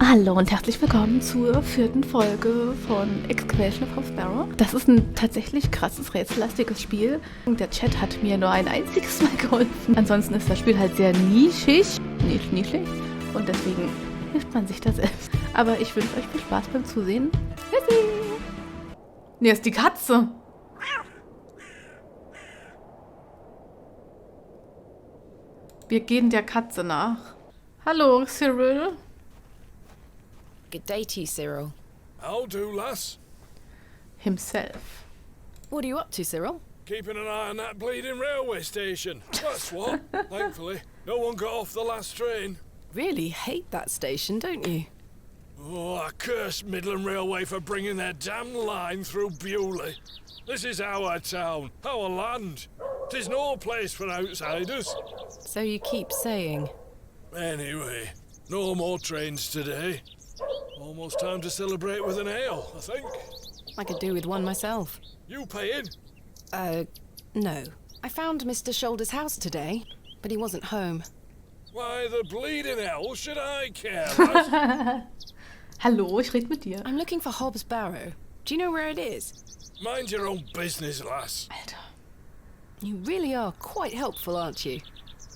Hallo und herzlich willkommen zur 4. Folge von Excavation of Barrow. Das ist ein tatsächlich krasses, rätsellastiges Spiel. Der Chat hat mir nur ein einziges Mal geholfen. Ansonsten ist das Spiel halt sehr nischig, nischig und deswegen hilft man sich da selbst. Aber ich wünsche euch viel Spaß beim Zusehen. Tschüssi! Nee, ist die Katze. Wir gehen der Katze nach. Hallo, Cyril. Good day to you, Cyril. How do, lass? Himself. What are you up to, Cyril? Keeping an eye on that bleeding railway station. That's what. Thankfully, no one got off the last train. Really hate that station, don't you? Oh, I curse Midland Railway for bringing their damn line through Bewley. This is our town, our land. 'Tis no place for outsiders. So you keep saying. Anyway, no more trains today. Almost time to celebrate with an ale, I think. I could do with one myself. You paying? No. I found Mr. Shoulder's house today, but he wasn't home. Why the bleeding hell should I care, lass? Hallo, ich rede mit dir. I'm looking for Hobbs Barrow. Do you know where it is? Mind your own business, lass. Alter. You really are quite helpful, aren't you?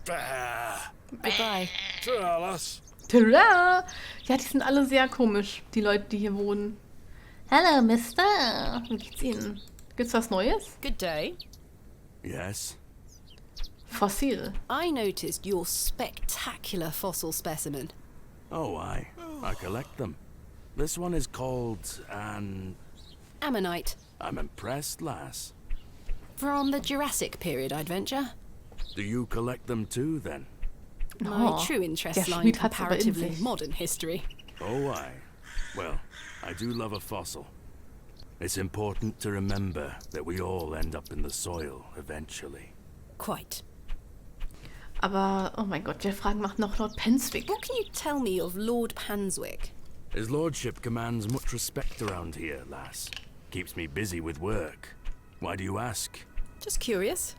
Bah. Goodbye. Ta-ra, lass. Tada! Ja, die sind alle sehr komisch, die Leute, die hier wohnen. Hallo, Mister. Wie geht's Ihnen? Gibt's was Neues? Good day. Yes? Fossil. I noticed your spectacular fossil specimen. Oh, I collect them. This one is called an... Ammonite. I'm impressed, lass. From the Jurassic period, I'd venture. Do you collect them too, then? My Oh, true interests der lie in Schmied hat's aber in comparatively sich. modern history. Oh, I. Well, I do love a fossil. It's important to remember that we all end up in the soil eventually. Quite. Aber, oh mein Gott, der Fragen macht noch Lord Penswick. What can you tell me of Lord Panswick? His lordship commands much respect around here, lass. Keeps me busy with work. Why do you ask? Just curious.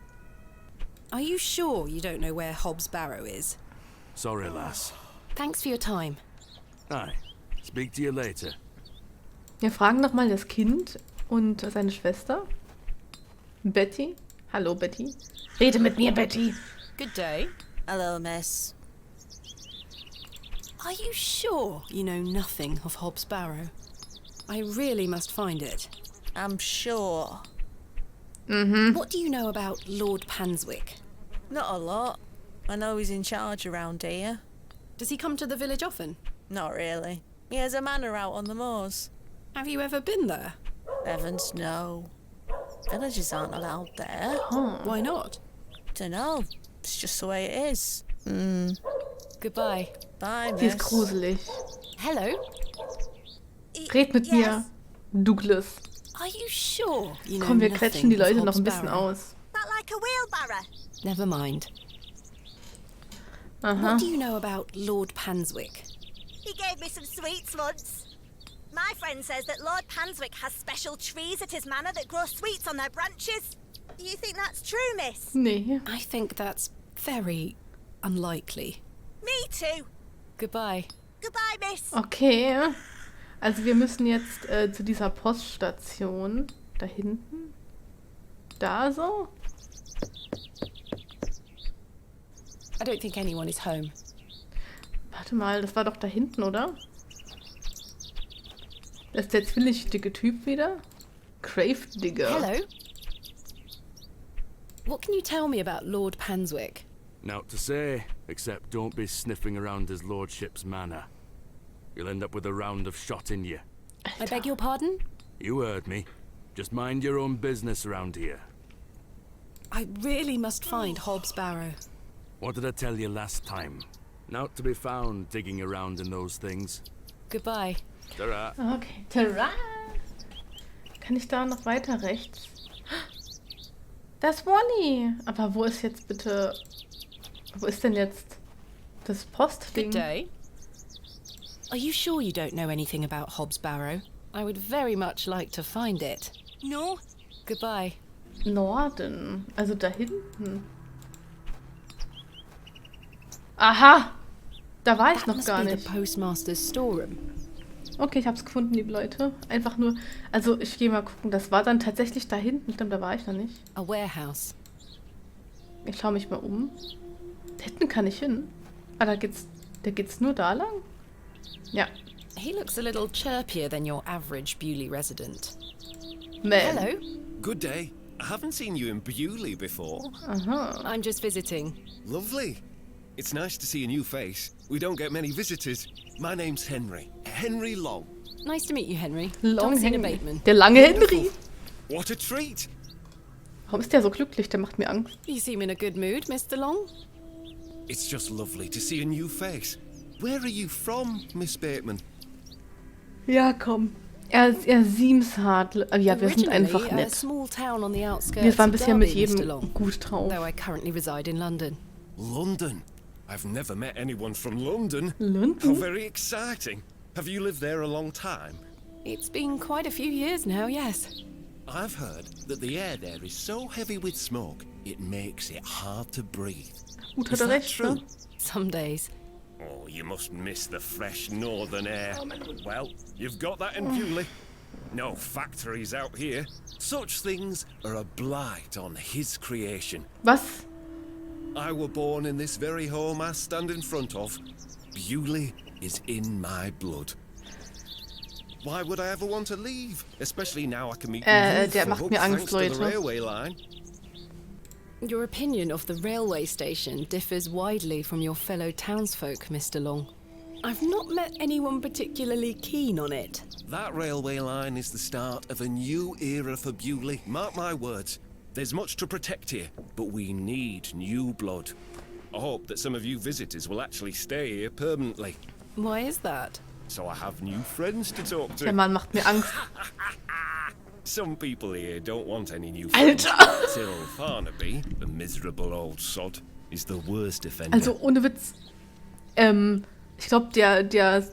Are you sure you don't know where Hobbs Barrow is? Sorry, lass. Thanks for your time. Aye. Speak to you later. Wir fragen nochmal das Kind und seine Schwester. Betty. Hallo, Betty. Rede mit mir, Betty. Good day. Hello, miss. Are you sure you know nothing of Hobbs Barrow? I really must find it. I'm sure. What do you know about Lord Panswick? Not a lot. I know he's in charge around here. Does he come to the village often? Not really. He has a manor out on the moors. Have you ever been there? Heavens, no. Villagers aren't allowed there. Why not? Dunno. It's just the way it is. Goodbye. Bye, Die ist miss. gruselig. Hello? Red mit mir, Douglas. Are you sure you know Komm, wir nothing quetschen die of Leute noch Hobbs ein bisschen Barrow? aus. That like a wheelbarrow? Never mind. Aha. What do you know about Lord Panswick? He gave me some sweets once. My friend says that Lord Panswick has special trees at his manor that grow sweets on their branches. Do you think that's true, miss? Nee. I think that's very unlikely. Me too. Goodbye. Goodbye, miss. Okay. Also wir müssen jetzt zu dieser Poststation. Da hinten. Da so. I don't think anyone is home. Warte mal, das war doch da hinten, oder? Das ist der zwilligdicke Typ wieder. Grave-Digger. Hello? What can you tell me about Lord Panswick? Naught to say, except don't be sniffing around his lordship's manor. You'll end up with a round of shot in you. I beg your pardon? You heard me. Just mind your own business around here. I really must find Hobbs Barrow. What did I tell you last time? Naught to be found digging around in those things. Goodbye. Ta-ra. Okay. Tara. Kann ich da noch weiter rechts? Das Wally. Aber wo ist jetzt bitte... Wo ist denn jetzt das Postding? Good day. Are you sure you don't know anything about Hobbs Barrow? I would very much like to find it. No. Goodbye. Norden. Also da hinten. Aha! Da war ich That noch must gar be nicht. the postmaster's storeroom. Okay, ich hab's gefunden, liebe Leute. Einfach nur, also ich gehe mal gucken. Das war dann tatsächlich da hinten. Stimmt, da war ich noch nicht. A warehouse. Ich schaue mich mal um. Da hinten kann ich hin. Ah, da geht's nur da lang? Ja. He looks a little chirpier than your average Bewley resident. Man. Hello. Good day. I haven't seen you in Bewley before. Aha. I'm just visiting. Lovely. It's nice to see a new face. We don't get many visitors. My name's Henry. Henry Long. Nice to meet you, Henry. Long Thomasina Henry. Bateman. Der lange Henry. What a treat. Warum ist der so glücklich? Der macht mir Angst. You seem in a good mood, Mr. Long. It's just lovely to see a new face. Where are you from, Miss Bateman? Ja, komm. Er seems hart. Ja, wir sind Originally einfach a nett. small town on the outskirts Wir waren of bisher mit Derby, Mr. jedem Long, gut drauf. though I currently reside in London. London. I've never met anyone from London. How London? very exciting. Have you lived there a long time? It's been quite a few years now, yes. I've heard that the air there is so heavy with smoke, it makes it hard to breathe. Gut, Is hat er that recht, true? ne? Some days. Oh, you must miss the fresh northern air. Well, you've got that in Bewley. No factories out here. Such things are a blight on his creation. Was? I were born in this very home I stand in front of. Bewley is in my blood. Why would I ever want to leave? Especially now I can meet der you macht mir Angst, thanks to the Leute. railway line. Your opinion of the railway station differs widely from your fellow townsfolk, Mr. Long. I've not met anyone particularly keen on it. That railway line is the start of a new era for Bewley. Mark my words. There's much to protect here, but we need new blood. I hope that some of you visitors will actually stay here permanently, Why is that? so I have new friends to talk Der to. Mann macht mir Angst. Some people here don't want any new friends. Alter! Cyril Farnaby, the miserable old sod, is the worst offender. Also ohne Witz. Ich glaube, der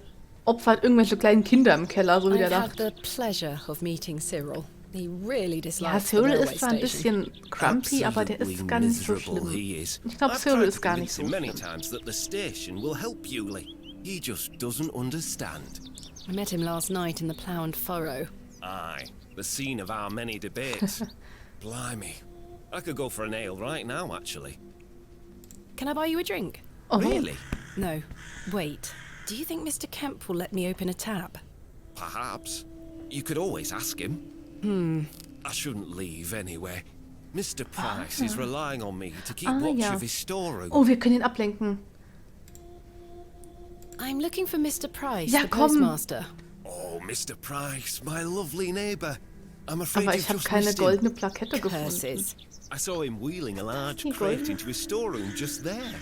opfert irgendwelche kleinen Kinder im Keller, so wie der I've had dacht. the pleasure of meeting Cyril. He really Ja, dislikes the Cyril railway ist zwar ein station. bisschen grumpy, aber der ist gar nicht so miserable schlimm. he is. Ich glaube, I've Cyril tried ist to gar nicht convince so him many schlimm. times that the station will help Bewley. He just doesn't understand. I met him last night in the Plough and Furrow. Aye, the scene of our many debates. Blimey. I could go for an ale right now, actually. Can I buy you a drink? Oh, Really? No. Wait. Do you think Mr. Kemp will let me open a tab? Perhaps. You could always ask him. I shouldn't leave anyway. Mr. Price is relying on me to keep watch ja. of his storeroom. Oh, wir können ihn ablenken. I'm looking for Mr. Price, Ja, the komm. postmaster. Oh, Mr. Price, my lovely neighbour. I'm afraid Aber you've ich habe just keine missed him. goldene Plakette gefunden. Curses. I saw him wheeling a large Die crate goldene? into his storeroom just there.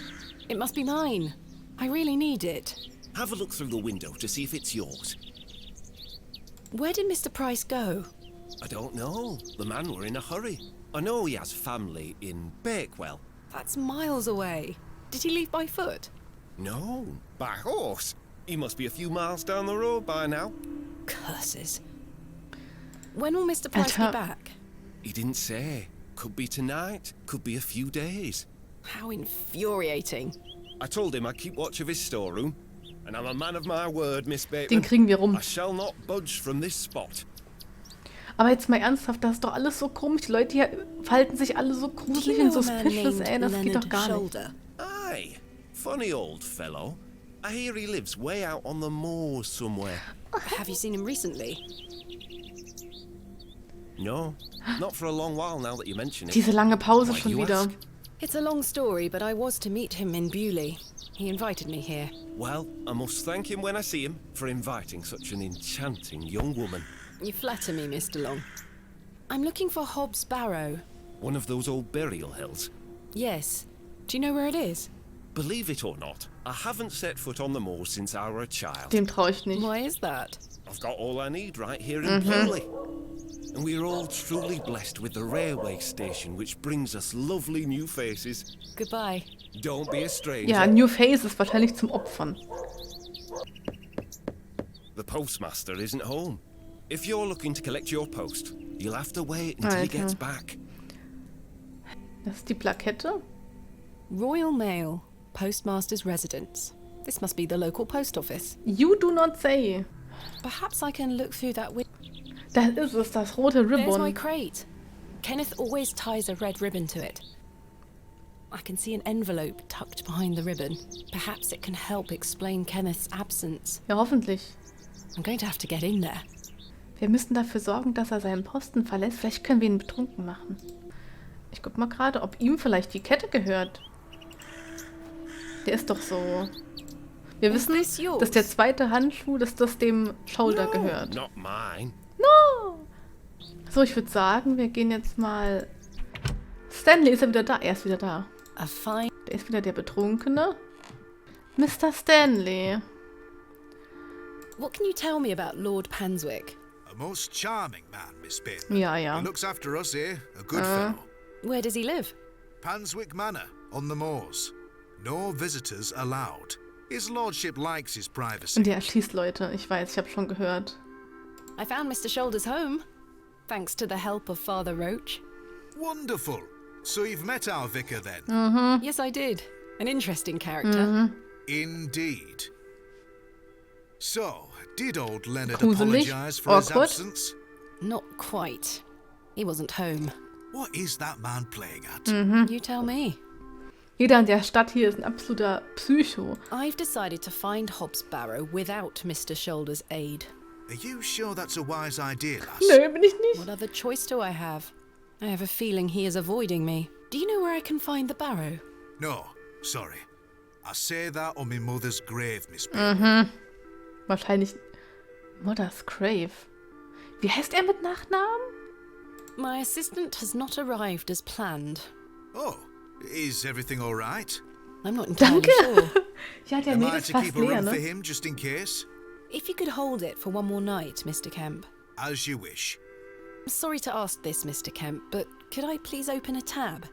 It must be mine. I really need it. Have a look through the window to see if it's yours. Where did Mr. Price go? I don't know. The man were in a hurry. I know he has family in Bakewell. That's miles away. Did he leave by foot? No, by horse. He must be a few miles down the road by now. Curses. When will Mr. Price be Alter. back? He didn't say. Could be tonight, could be a few days. How infuriating. I told him I'd keep watch of his storeroom, and I'm a man of my word, Miss Den Bateman. kriegen wir rum. I shall not budge from this spot. Aber jetzt mal ernsthaft, das ist doch alles so komisch. Die Leute hier verhalten sich alle so Do gruselig you und know a man suspicious, named ey. Das geht Leonard doch gar nicht. Shoulder? Aye, funny old fellow. I hear he lives way out on the moors somewhere. Have you seen him recently? No, not for a long while now that you mention it. Diese lange Pause Why do schon you wieder. ask? It's a long story, but I was to meet him in Bewley. He invited me here. Well, I must thank him when I see him for inviting such an enchanting young woman. You flatter me, Mr. Long. I'm looking for Hobbs Barrow. One of those old burial hills. Yes. Do you know where it is? Believe it or not, I haven't set foot on the moors since I were a child. Dem traue ich nicht. Why is that? I've got all I need right here in Bewley. And we are all truly blessed with the railway station, which brings us lovely new faces. Goodbye. Don't be a stranger. Ja, New Face ist wahrscheinlich zum Opfern. The postmaster isn't home. If you're looking to collect your post, you'll have to wait until he Alter. gets back. Das ist die Plakette. Royal Mail, Postmaster's Residence. This must be the local post office. You do not say. Perhaps I can look through that window. Das ist es, das rote There's my Ribbon. crate. Kenneth always ties a red ribbon to it. I can see an envelope tucked behind the ribbon. Perhaps it can help explain Kenneth's absence. Ja, hoffentlich. I'm going to have to get in there. Wir müssen dafür sorgen, dass er seinen Posten verlässt. Vielleicht können wir ihn betrunken machen. Ich guck mal gerade, ob ihm vielleicht die Kette gehört. Der ist doch so... Wir wissen, this yours? dass der zweite Handschuh, dass das dem Shoulder gehört. Not mine. No! So, ich würde sagen, wir gehen jetzt mal... Stanley, ist er wieder da? Er ist wieder da. A fine... Der ist wieder der Betrunkene. Mr. Stanley. What can you tell me about Lord Panswick? A most charming man, Miss Bateman. Ja, ja. He looks after us here, a good fellow. Where does he live? Panswick Manor, on the moors. No visitors allowed. His lordship likes his privacy. Und der erschießt Leute. Ich weiß, ich habe schon gehört. I found Mr. Shoulder's home, thanks to the help of Father Roach. Wonderful. So you've met our vicar then? Yes, I did. An interesting character. Indeed. So, did old Leonard Gruselig, apologize for his awkward. absence? Not quite. He wasn't home. What is that man playing at? You tell me. Jeder in der Stadt hier ist ein absoluter Psycho. I've decided to find Hobbs Barrow without Mr. Shoulder's aid. Are you sure that's a wise idea, lass? Nö, bin ich nicht. What other choice do I have? I have a feeling he is avoiding me. Do you know where I can find the Barrow? No, sorry. I say that on my mother's grave, Miss Bateman. Wahrscheinlich Mother's Grave. Wie heißt er mit Nachnamen? My assistant has not arrived as planned. Oh, is everything all right? I'm not entirely Danke. sure. Ja, der Am Mädel I ist to fast keep a leer, room for ne? him just in case? If you could hold it for one more night, Mr. Kemp. As you wish. I'm sorry to ask this, Mr. Kemp, but could I please open a tab?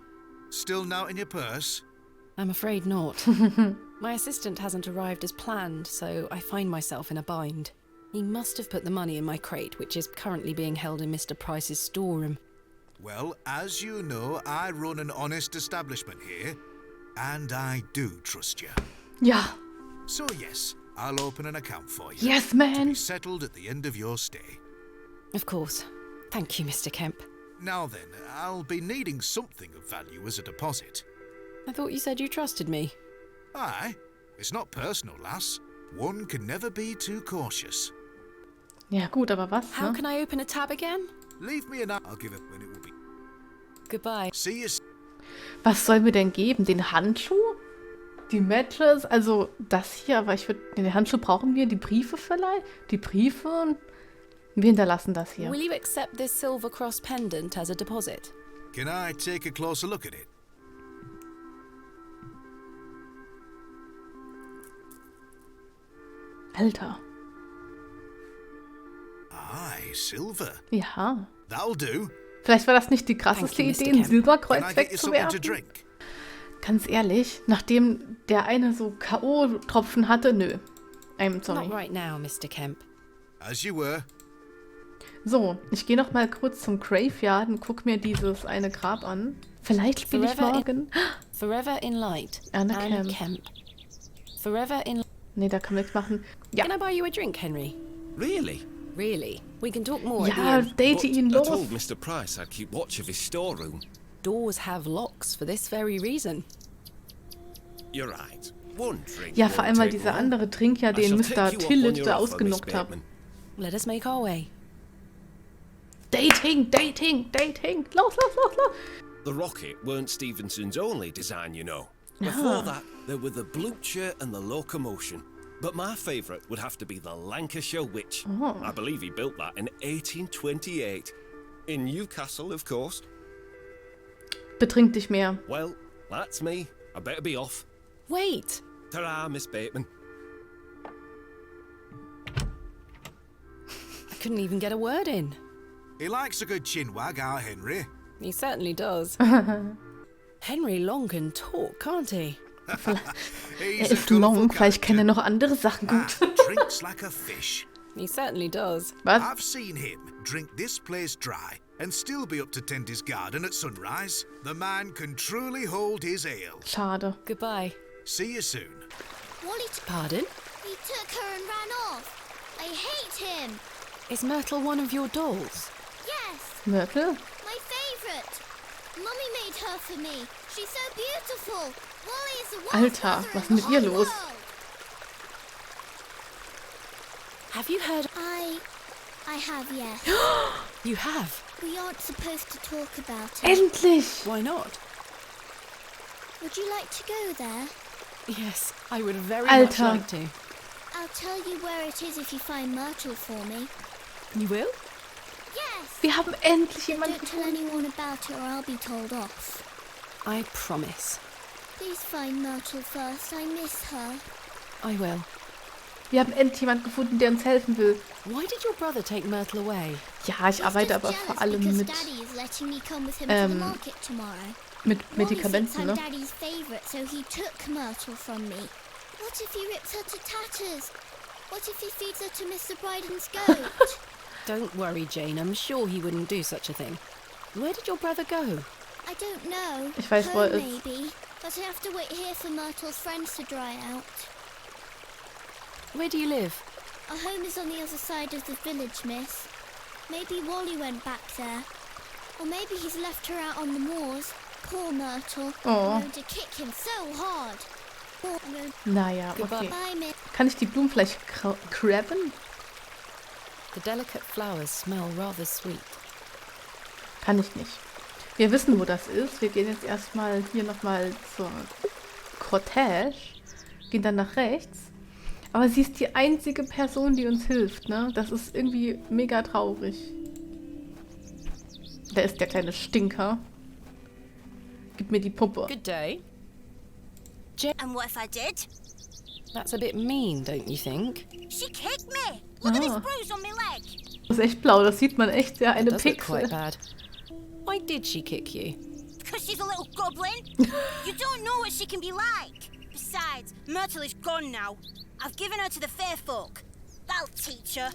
Still now in your purse? I'm afraid not. My assistant hasn't arrived as planned, so I find myself in a bind. He must have put the money in my crate, which is currently being held in Mr. Price's storeroom. Well, as you know, I run an honest establishment here, and I do trust you. Ja. So yes, I'll open an account for you. Yes, To man. be settled at the end of your stay. Of course. Thank you, Mr. Kemp. Now then, I'll be needing something of value as a deposit. I thought you said you trusted me. Aye, it's not personal, lass. One can never be too cautious. Ja, gut, aber was, How ne? can I open a tab again? Leave me a note. I'll give it when it will be. Goodbye. See you. Was soll mir denn geben? Den Handschuh? Die Matches? Also das hier, aber ich würde... Den Handschuh brauchen wir. Die Briefe vielleicht? Die Briefe? Wir hinterlassen das hier. Will you accept this silver cross pendant as a deposit? Can I take a closer look at it? Alter. Aye, silver. Ja. That'll do. Vielleicht war das nicht die krasseste Thank you, Idee, Mr. ein Kemp. Can I Silberkreuz get you something to wegzuwerfen. drink? Ganz ehrlich, nachdem der eine so K.O.-Tropfen hatte, nö. Sorry. Not right now, Mr. Kemp. As you were. So, ich gehe noch mal kurz zum Graveyard und guck mir dieses eine Grab an. Vielleicht spiele ich Forever in- morgen... Forever in light. Anne Anne Kemp. Forever in... Nee, da kann man nichts machen. Ja, Can I buy you a drink, Henry? Really? Really? We can talk more at the ja, end. date ihn I los. told Mr. Price I'd keep watch of his storeroom. Doors have locks for this very reason. You're right. One drink. Ja, won't vor allem, weil take dieser long. andere Trink ja I den shall Mr. take you up on Tillett your da offer, Miss ausgenockt hat. Bateman. Let us make our way. Dating, Dating, Dating. Los, los, los, los. The rocket weren't Stevenson's only design, you know. Before Ah. that, there were the Blucher and the Locomotion. But my favourite would have to be the Lancashire Witch. Oh. I believe he built that in 1828. In Newcastle, of course. Betrink dich mehr. Well, that's me. I better be off. Wait! Ta-ra, Miss Bateman. I couldn't even get a word in. He likes a good chinwag, our Henry. He certainly does. Henry Long can talk, can't he? He's Er a ist long, colourful vielleicht kann er character. noch andere Sachen Ah, gut. drinks like a fish. He certainly does. Was? I've seen him drink this place dry and still be up to tend his garden at sunrise. The man can truly hold his ale. Schade. Goodbye. See you soon. Wally Pardon? he took her and ran off. I hate him. Is Myrtle one of your dolls? Yes, Myrtle? my favourite. Mummy made her for me. She's so beautiful. Wally is the one Alter, was ist mit ihr los? Have you heard? I have, yes. You have? We aren't supposed to talk about it. Endlich! Why not? Would you like to go there? Yes, I would very much Alter. like to. I'll tell you where it is if you find Myrtle for me. You will? Yes! Wir haben endlich jemanden Don't tell gefunden. anyone about it or I'll be told off. I promise. Please find Myrtle first. I miss her. I will. Wir haben endlich jemanden gefunden, der uns helfen will. Why did your brother take Myrtle away? Ja, ich arbeite aber vor allem mit Daddy is letting me come with him to the market tomorrow. mit Wally thinks Medikamenten, I'm ne? Daddy's favourite, so he took Myrtle from me. What if he rips her to tatters? What if he feeds her to Mr. Bryden's goat? Don't worry, Jane. I'm sure he wouldn't do such a thing. Where did your brother go? I don't know. Ich weiß, wo er Home, ist. maybe. But I have to wait here for Myrtle's friends to dry out. Where do you live? Our home is on the other side of the village, miss. Maybe Wally went back there. Or maybe he's left her out on the moors. Poor Myrtle. Oh. I'm going to kick him so hard. Oh, no. Naja, Goodbye. okay. Bye, miss. Kann ich die Blumen vielleicht crabben? The delicate flowers smell rather sweet. Kann ich nicht. Wir wissen, wo das ist. Wir gehen jetzt erstmal hier nochmal zur Cortège. Gehen dann nach rechts. Aber sie ist die einzige Person, die uns hilft, ne? Das ist irgendwie mega traurig. Da ist der kleine Stinker. Gib mir die Puppe. Good day. And what if I did? That's a bit mean, don't you think? She kicked me. Look at this Ah. bruise on my leg. Das ist echt blau. Das sieht man echt. Ja, eine Does look quite Pixel. bad. Why did she kick you? Because she's a little goblin. You don't know what she can be like. Besides, Myrtle is gone now. I've given her to the fair folk. That'll teach her.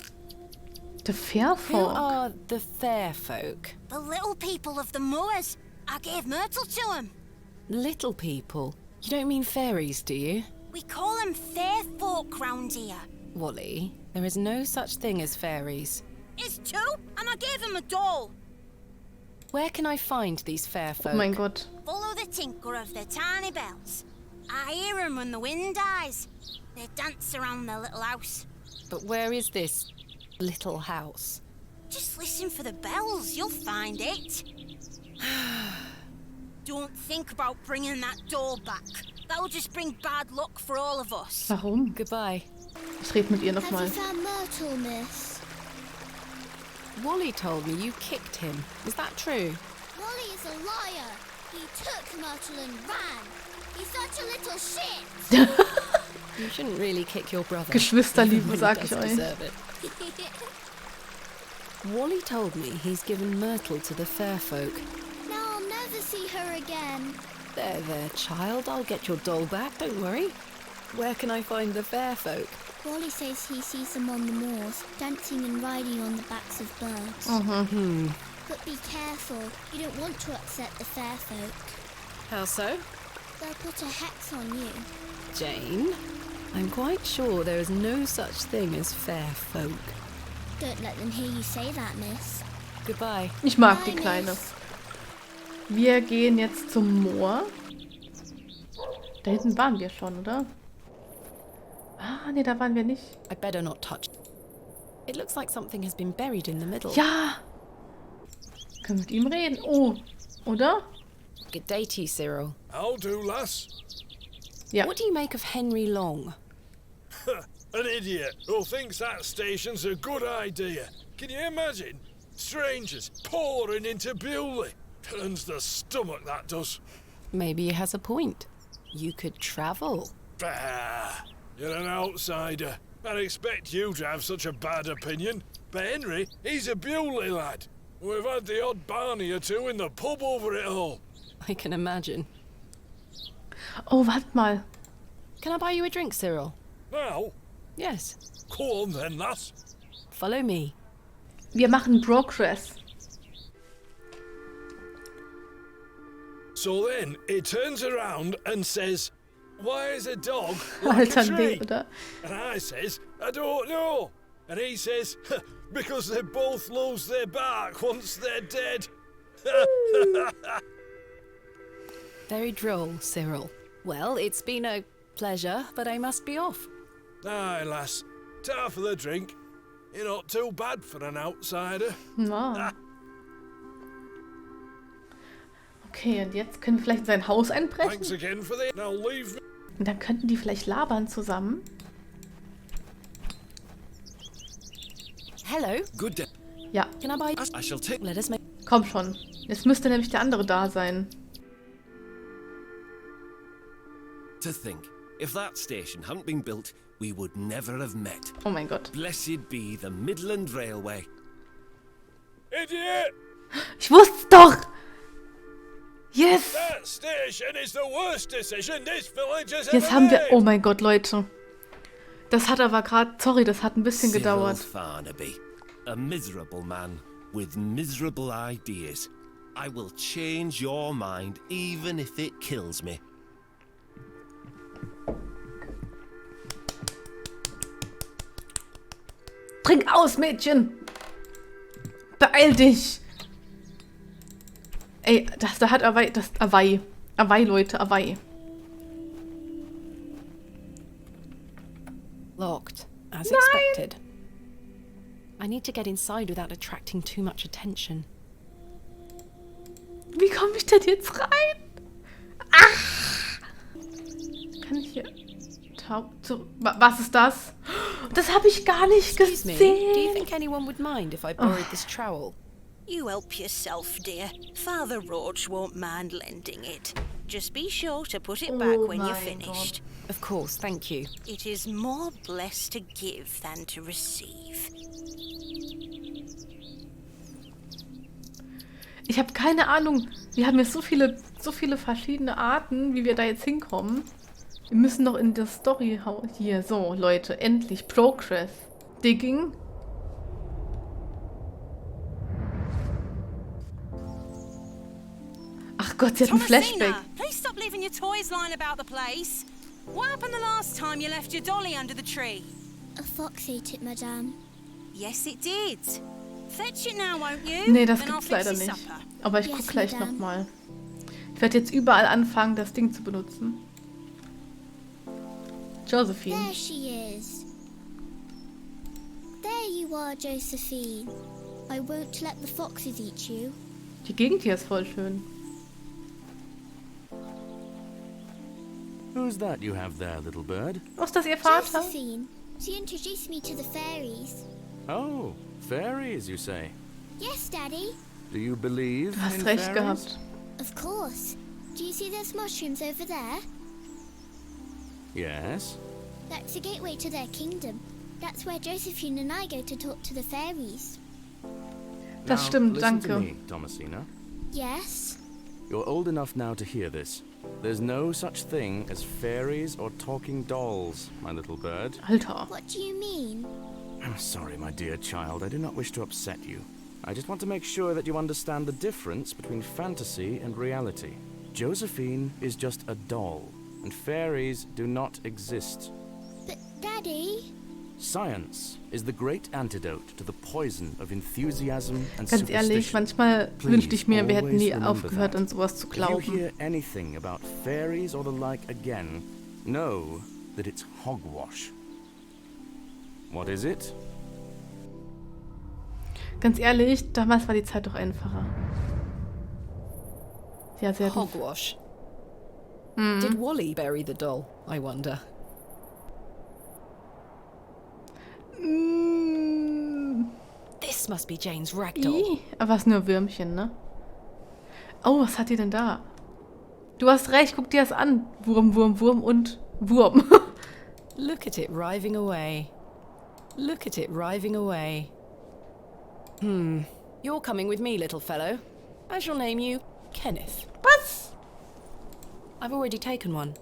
Der Fairfolk. Who are the fair folk? The little people of the moors. I gave Myrtle to them. Little people? You don't mean fairies, do you? We call them fair folk round here. Wally, there is no such thing as fairies. It's two, and I gave him a doll. Where can I find these fair folk? Oh mein Gott. Follow the tinkle of their tiny bells. I hear them when the wind dies. They dance around their little house. But where is this little house? Just listen for the bells, you'll find it. Don't think about bringing that doll back. That'll just bring bad luck for all of us. Warum? Goodbye. Ich rede mit ihr Have nochmal. you found Myrtle, miss? Wally told me you kicked him. Is that true? Wally is a liar. He took Myrtle and ran. He's such a little shit. You shouldn't really kick your brother. Geschwisterliebe, Even when he sag ich does euch. deserve it. Wally told me he's given Myrtle to the fair folk. Now I'll never see her again. There, child. I'll get your doll back. Don't worry. Where can I find the fair folk? Wally says he sees them on the moors, dancing and riding on the backs of birds. Mhm. But be careful. You don't want to upset the fair folk. How so? They'll put a hex on you. Jane, I'm quite sure there is no such thing as fair folk. Don't let them hear you say that, miss. Goodbye. Ich mag Bye, die Kleine. miss. Wir gehen jetzt zum Moor. Da hinten waren wir schon, oder? Ah, nee, da waren wir nicht. I better not touch. It looks like something has been buried in the middle. Ja! Können wir mit ihm reden? Oh, oder? Good day to you, Cyril. I'll do, lass. Ja. What do you make of Henry Long? An idiot who thinks that station's a good idea. Can you imagine? Strangers pouring into Bewley. Turns the stomach, that does. Maybe he has a point. You could travel. Bah, you're an outsider. I'd expect you to have such a bad opinion. But Henry, he's a Bewley lad. We've had the odd Barney or two in the pub over it all. I can imagine. Oh, warte mal. Can I buy you a drink, Cyril? Now, Yes. go on then, lass. Follow me. Wir machen Progress. So then, he turns around and says, why is a dog like Alter, a tree? nee, oder? And I says, I don't know. And he says, because they both lose their bark once they're dead. Very droll, Cyril. Well, it's been a pleasure, but I must be off. Aye, lass. Ta for the drink. You're not too bad for an outsider. Ja. Okay, und jetzt können wir vielleicht in sein Haus einbrechen. Thanks again for the... Now leave me. Und dann könnten die vielleicht labern zusammen. Hello. Good day. Ja, Can I buy... I shall take... Let us make... komm schon. Jetzt müsste nämlich der andere da sein. To think, if that station hadn't been built, we would never have met. Oh mein Gott. Blessed be the Midland Railway. Idiot! Ich wusste es doch! Yes! That station is the worst decision this village has Jetzt ever haben wir... made. Oh mein Gott, Leute. Das hat aber gerade... Sorry, das hat ein bisschen Cyril gedauert. Farnaby, a miserable man with miserable ideas. I will change your mind even if it kills me. Trink aus, Mädchen! Beeil dich! Ey, da hat Awei... Awei, Leute, Awei. Locked, as expected. I need to get inside without attracting too much attention. Wie komme ich denn jetzt rein? Ach! Kann ich hier... Was ist das? Das habe ich gar nicht Excuse me, gesehen. do you think anyone would mind if I borrowed this trowel? You help yourself, dear. Father Roach won't mind lending it. Just be sure to put it back when you're my finished. Of course, thank you. It is more blessed to give than to receive. Ich habe keine Ahnung. Wir haben jetzt so viele verschiedene Arten, wie wir da jetzt hinkommen. Wir müssen noch in das Storyhaus. Hier, so, Leute, endlich. Progress. Digging. Ach Gott, sie hat ein Flashback. Please stop leaving your toys lying about the place. What happened the last time you left your dolly under the tree? A fox ate it, madame. Yes, it did. Fetch it now, won't you? Nee, das Then I'll gibt's fix leider your nicht. supper. Aber ich Yes, guck gleich madame. nochmal. Ich werde jetzt überall anfangen, das Ding zu benutzen. Josephine. There she is. There you are, Josephine. I won't let the foxes eat you. Die Gegend hier ist voll schön. Who's that you have there, little bird? Oh, ist das ihr Vater? Josephine. She introduced me to the fairies. Oh, fairies, you say? Yes, Daddy. Do you believe Du hast in recht fairies? gehabt. Of course. Do you see those mushrooms over there? Yes. That's the gateway to their kingdom. That's where Josephine and I go to talk to the fairies. Das Now, stimmt, listen to danke. me, Thomasina. Yes? You're old enough now to hear this. There's no such thing as fairies or talking dolls, my little bird. Alter. What do you mean? I'm sorry, my dear child. I do not wish to upset you. I just want to make sure that you understand the difference between fantasy and reality. Josephine is just a doll, and fairies do not exist. But, Daddy... Science is the great antidote to the poison of enthusiasm and Ganz ehrlich, superstition. manchmal Please, wünschte ich mir, wir hätten always nie remember aufgehört, that. an sowas zu If you glauben. hear anything about fairies or the like again, know that it's hogwash. What is it? Ganz ehrlich, damals war die Zeit doch einfacher. Ja, sehr gut. Hogwash. Did Wally bury the doll, I wonder? This must be Jane's ragdoll. Ih, aber es ist nur Würmchen, ne? Oh, was hat die denn da? Du hast recht, guck dir das an. Wurm, Wurm, Wurm und Wurm. Look at it writhing away. Look at it writhing away. You're coming with me, little fellow. I shall name you Kenneth. Was? I've already taken one.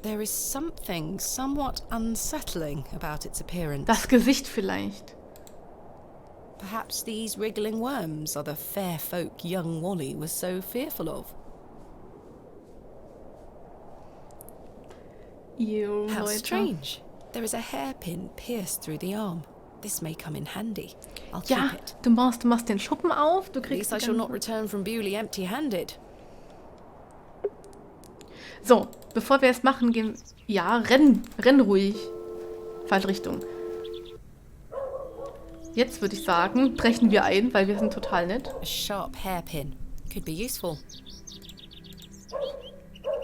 There is something somewhat unsettling about its appearance. Das Gesicht vielleicht. Perhaps these wriggling worms are the fair folk young Wally was so fearful of. Ew, How Leute. strange. There is a hairpin pierced through the arm. This may come in handy. I'll Ja, keep it. du machst den Schuppen auf, du At kriegst least I shall not die return from Bewley empty-handed. So, bevor wir es machen, gehen... Ja, renn ruhig. Falsche Richtung. Jetzt würde ich sagen, brechen wir ein, weil wir sind total nett. A sharp hairpin. Could be useful.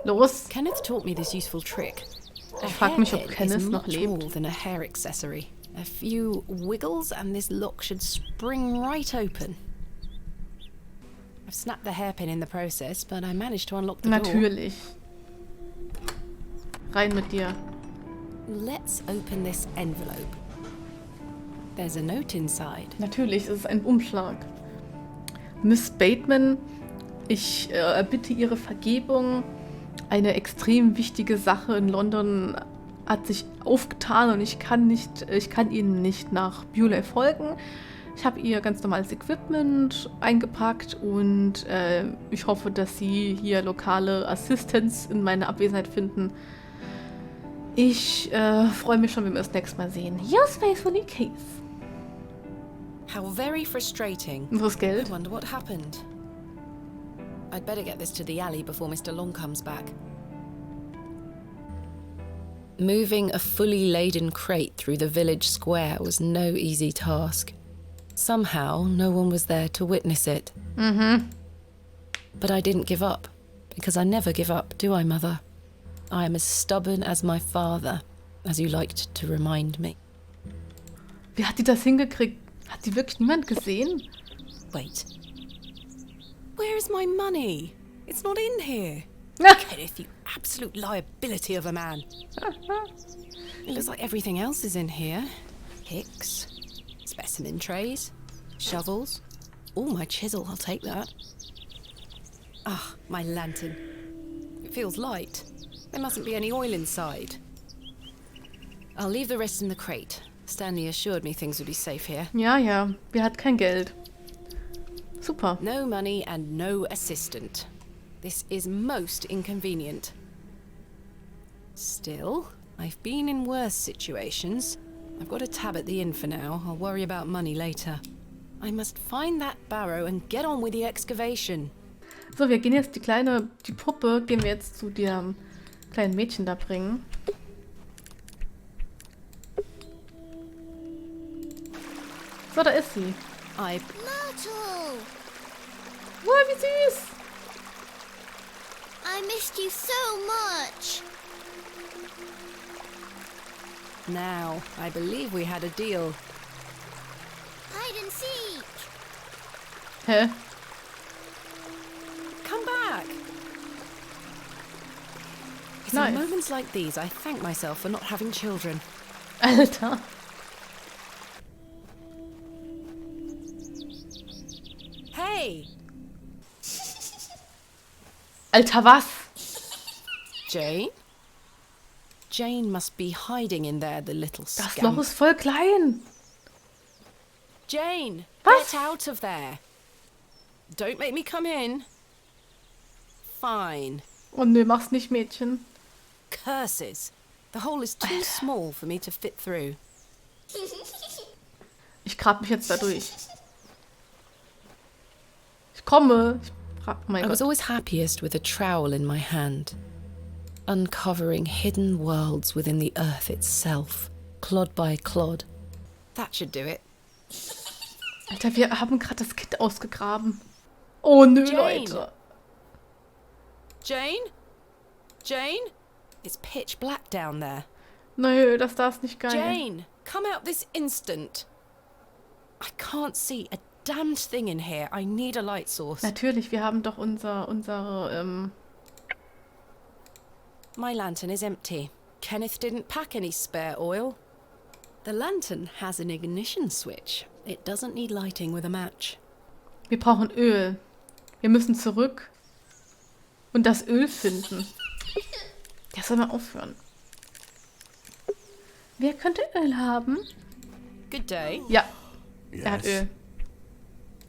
Los. Kenneth taught me this useful trick. A Ich frag mich, ob hairpin Kenneth is noch much lebt. more than a hair accessory. A few wiggles and this lock should spring right open. I've snapped the hairpin in the process, but I managed to unlock the door. Natürlich. Rein mit dir. Let's open this envelope. There's a note inside. Natürlich, es ist ein Umschlag. Miss Bateman, ich erbitte Ihre Vergebung. Eine extrem wichtige Sache in London hat sich aufgetan und ich kann Ihnen nicht nach Bewley folgen. Ich habe ihr ganz normales Equipment eingepackt und ich hoffe, dass Sie hier lokale Assistance in meiner Abwesenheit finden. Ich freue mich schon, wenn wir uns nächstes Mal sehen. Yours faithfully, Keith. How very frustrating. Unseres I Geld. wonder what happened. I'd better get this to the alley before Mr. Long comes back. Moving a fully laden crate through the village square was no easy task. Somehow, no one was there to witness it. But I didn't give up, because I never give up, do I, Mother? I am as stubborn as my father, as you liked to remind me. Wie hat die das hingekriegt? Hat die wirklich niemand gesehen? Wait. Where is my money? It's not in here. Ah. Kenneth, you absolute liability of a man. It looks like everything else is in here. Picks, specimen trays, shovels. Oh, my chisel, I'll take that. Ah, my lantern. It feels light. There mustn't be any oil inside. I'll leave the rest in the crate. Stanley assured me things would be safe here. Ja, wir hat kein Geld. Super. No money and no assistant. This is most inconvenient. Still, I've been in worse situations. I've got a tab at the inn for now. I'll worry about money later. I must find that Barrow and get on with the excavation. So, wir gehen jetzt die Puppe, gehen wir jetzt zu dem kleinen Mädchen da bringen. So, da ist sie. Myrtle! Wow, wie süß! I missed you so much. Now, I believe we had a deal. Hide and seek. Hä? Come back! It's Nice. in moments like these I thank myself for not having children. Alter. Hey! Alter, was? Jane? Jane must be hiding in there, the little Das scamp. Loch ist voll klein. Jane, Was? get out of there. Don't make me come in. Fine. Oh nö, mach's nicht, Mädchen. Curses. The hole is too small for me to fit through. Ich grab mich jetzt da durch. Ich komme. Oh mein I was Gott. always happiest with a trowel in my hand, uncovering hidden worlds within the earth itself, clod by clod. That should do it. Alter, wir haben gerade das Kind ausgegraben. Oh nö, Jane. Leute. Jane? Jane? It's pitch black down there. Nö, das da ist nicht geil. Jane, come out this instant. I can't see a damned thing in here. I need a light source. Natürlich, wir haben doch unsere, My lantern is empty. Kenneth didn't pack any spare oil. The lantern has an ignition switch. It doesn't need lighting with a match. wir brauchen Öl. Wir müssen zurück und das Öl finden. Der soll mal aufhören. Wer könnte Öl haben? Good day. Ja, er hat Öl.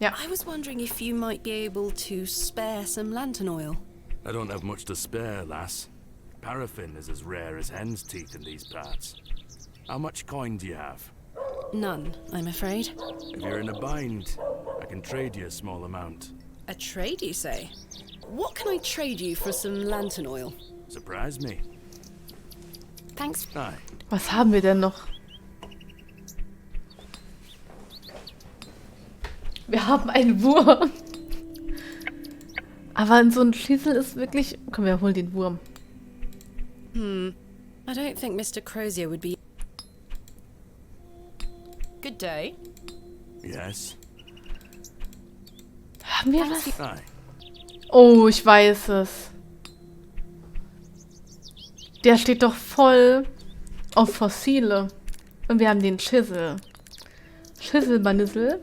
I was wondering if you might be able to spare some lantern oil. I don't have much to spare, lass. Paraffin is as rare as hen's teeth in these parts. How much coin do you have? None, I'm afraid. If you're in a bind, I can trade you a small amount. A trade, you say? What can I trade you for some lantern oil? Surprise me. Thanks. Aye. Was haben wir denn noch? Wir haben einen Wurm. Aber so ein Schlüssel ist wirklich... Komm, wir holen den Wurm. I don't think Mr. Crozier would be... Good day. Yes. Haben wir was? Aye. Oh, ich weiß es. Der steht doch voll auf Fossile. Und wir haben den Schissel. Schisselmanissel.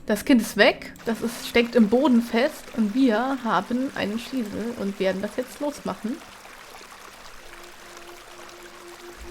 Das Kind ist weg. Das steckt im Boden fest. Und wir haben einen Schliesel und werden das jetzt losmachen.